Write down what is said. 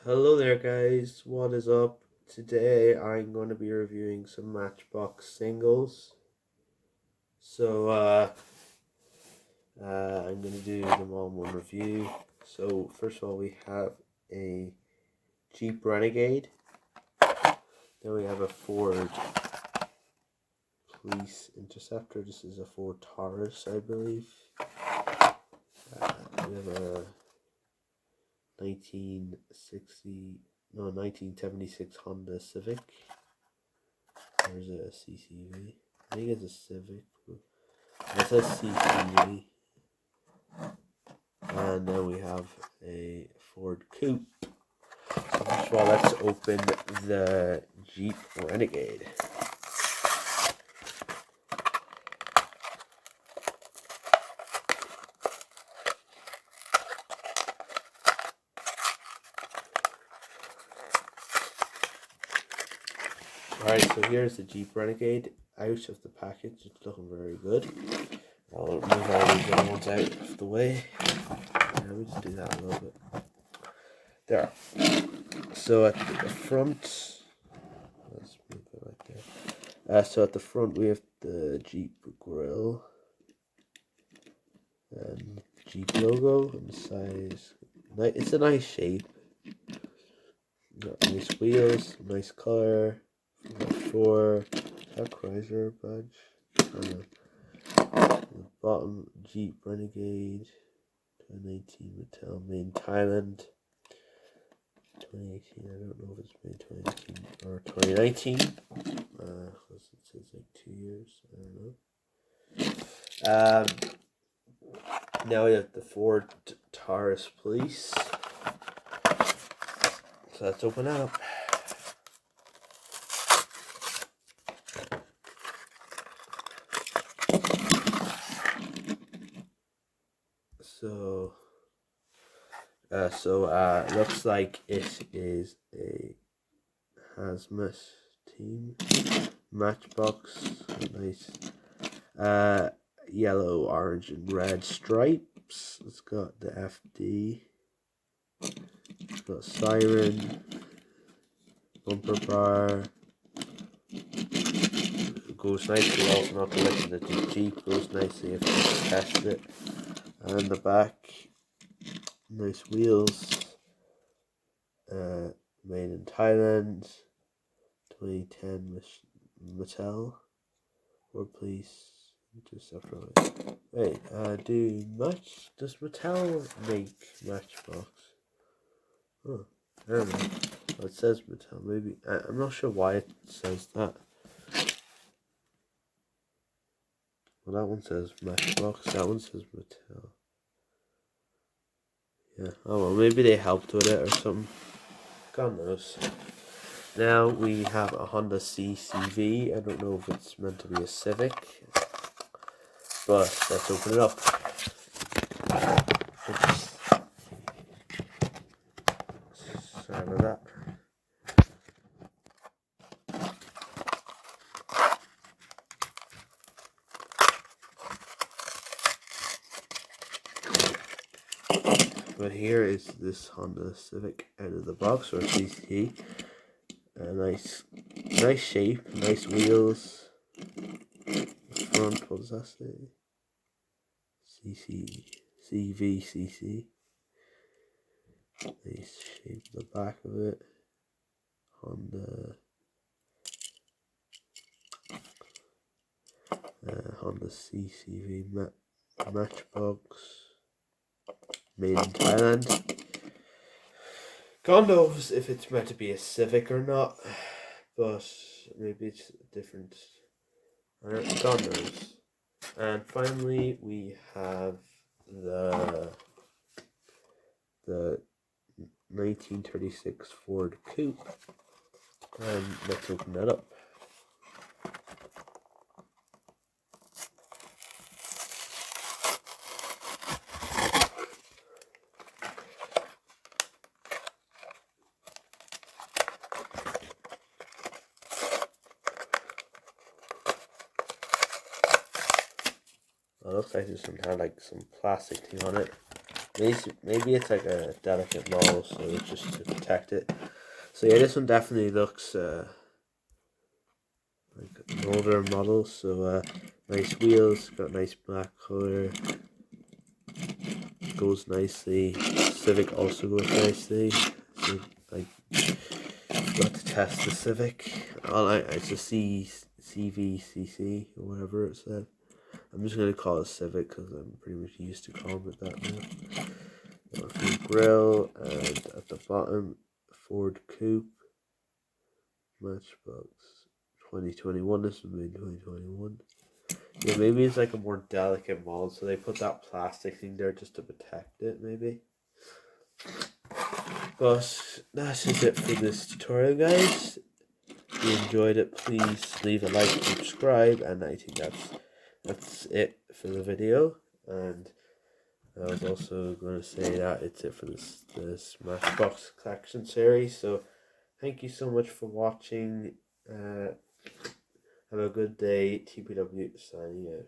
Hello there guys, what is up? Today I'm going to be reviewing some Matchbox singles. So I'm going to do them all in one review. So first of all we have a Jeep Renegade. Then we have a Ford Police Interceptor. This is a Ford Taurus, I believe. We have a 1976 Honda Civic. There's a CCV. I think it's a Civic. It says CCV. And then we have a Ford Coupe. So first of all, let's open the Jeep Renegade. Alright, so here's the Jeep Renegade out of the package. It's looking very good. I'll move all these other ones out of the way. Let me just do that a little bit. There. So at the front, let's move it right there. So at the front we have the Jeep grille and Jeep logo and the size. It's a nice shape. Got nice wheels, nice color. For that Chrysler badge. The bottom Jeep Renegade 2019 Mattel, made in Thailand. 2018, I don't know if it's made 2018 or 2019. Because it says like 2 years, I don't know. Now we have the Ford Taurus Police. So let's open that up. Looks like it is a hazmat team. Matchbox, nice. Yellow, orange, and red stripes. It's got the FD. It's got siren, bumper bar. It goes nicely. Also, not to mention that the Jeep goes nicely if you test it. And the back. Nice wheels, made in Thailand, 2010 Mattel, or Police Interceptor. Wait, does Mattel make Matchbox? Oh, I don't know. Well, it says Mattel, maybe. I'm not sure why it says that. Well, that one says Matchbox, that one says Mattel. Yeah, oh well, maybe they helped with it or something. God knows. Now we have a Honda CCV. I don't know if it's meant to be a Civic, but let's open it up. Oops. Sorry about that. But here is this Honda Civic out of the box, or CCV. A nice shape, nice wheels. Front, what does that say? cvcc. Nice shape the back of it. Honda CCV Matchbox, made in Thailand. God knows if it's meant to be a Civic or not, but maybe it's different. God knows. And finally, we have the 1936 Ford Coupe, and let's open that up. It looks like there's some kind of like some plastic thing on it. maybe it's like a delicate model, so it's just to protect it. So yeah, this one definitely looks like an older model. So nice wheels, got nice black color, goes nicely. Civic also goes nicely. So I got to test the Civic. It's a cvcc or whatever it said. I'm just gonna call it Civic because I'm pretty much used to calling it that now. Grill, and at the bottom, Ford Coupe, Matchbox, 2021. This was made 2021. Yeah, maybe it's like a more delicate mold, so they put that plastic thing there just to protect it, maybe. But that's just it for this tutorial, guys. If you enjoyed it, please leave a like and subscribe, and I think that's it for the video. And I was also going to say that it's it for this Matchbox collection series. So thank you so much for watching. Have a good day. TPW signing out.